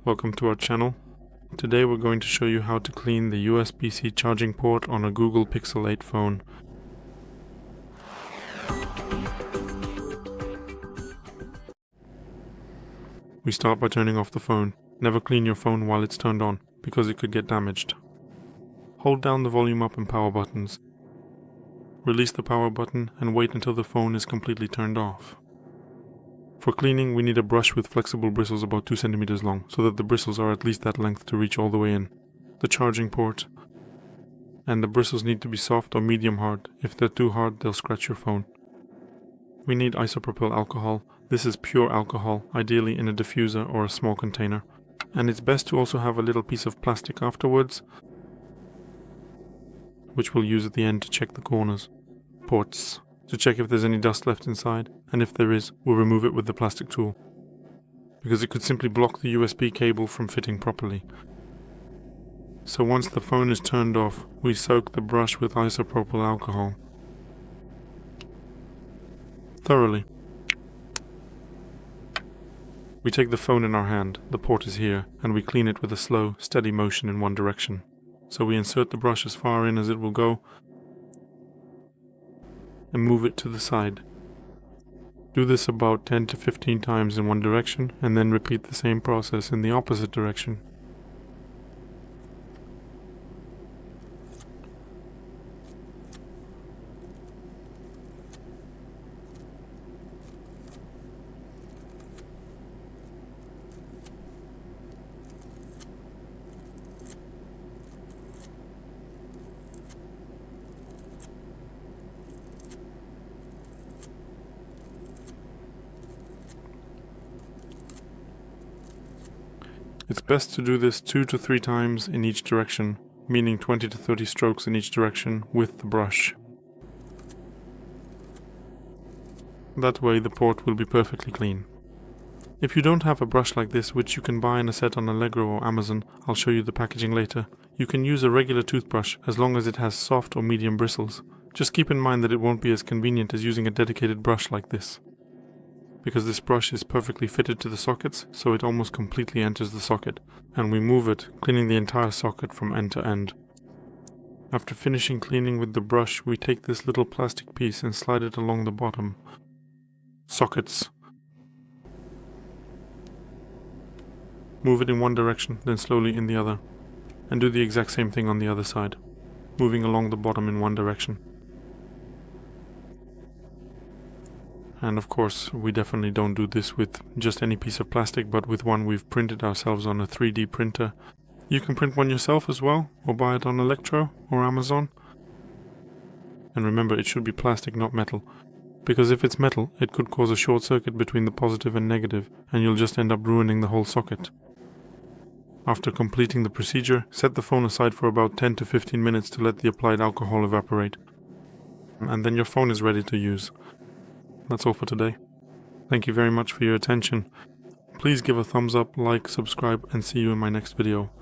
Welcome to our channel. Today we're going to show you how to clean the USB-C charging port on a Google Pixel 8 phone. We start by turning off the phone. Never clean your phone while it's turned on, because it could get damaged. Hold down the volume up and power buttons. Release the power button and wait until the phone is completely turned off. For cleaning, we need a brush with flexible bristles about 2 cm long, so that the bristles are at least that length to reach all the way in. The charging port. And the bristles need to be soft or medium hard. If they're too hard, they'll scratch your phone. We need isopropyl alcohol. This is pure alcohol, ideally in a diffuser or a small container. And it's best to also have a little piece of plastic afterwards, which we'll use at the end to check the corners. Ports. To check if there's any dust left inside, and if there is, we'll remove it with the plastic tool, because it could simply block the USB cable from fitting properly. So once the phone is turned off, we soak the brush with isopropyl alcohol thoroughly. We take the phone in our hand, the port is here, and we clean it with a slow, steady motion in one direction. So we insert the brush as far in as it will go, and move it to the side. Do this about 10 to 15 times in one direction, and then repeat the same process in the opposite direction. It's best to do this 2 to 3 times in each direction, meaning 20 to 30 strokes in each direction with the brush. That way the port will be perfectly clean. If you don't have a brush like this, which you can buy in a set on Allegro or Amazon, I'll show you the packaging later, you can use a regular toothbrush as long as it has soft or medium bristles. Just keep in mind that it won't be as convenient as using a dedicated brush like this, because this brush is perfectly fitted to the sockets, so it almost completely enters the socket, and we move it, cleaning the entire socket from end to end. After finishing cleaning with the brush, we take this little plastic piece and slide it along the bottom sockets. Move it in one direction, then slowly in the other, and do the exact same thing on the other side, moving along the bottom in one direction. And of course, we definitely don't do this with just any piece of plastic, but with one we've printed ourselves on a 3D printer. You can print one yourself as well, or buy it on Electro or Amazon. And remember, it should be plastic, not metal, because if it's metal, it could cause a short circuit between the positive and negative, and you'll just end up ruining the whole socket. After completing the procedure, set the phone aside for about 10 to 15 minutes to let the applied alcohol evaporate. And then your phone is ready to use. That's all for today. Thank you very much for your attention. Please give a thumbs up, like, subscribe, and see you in my next video.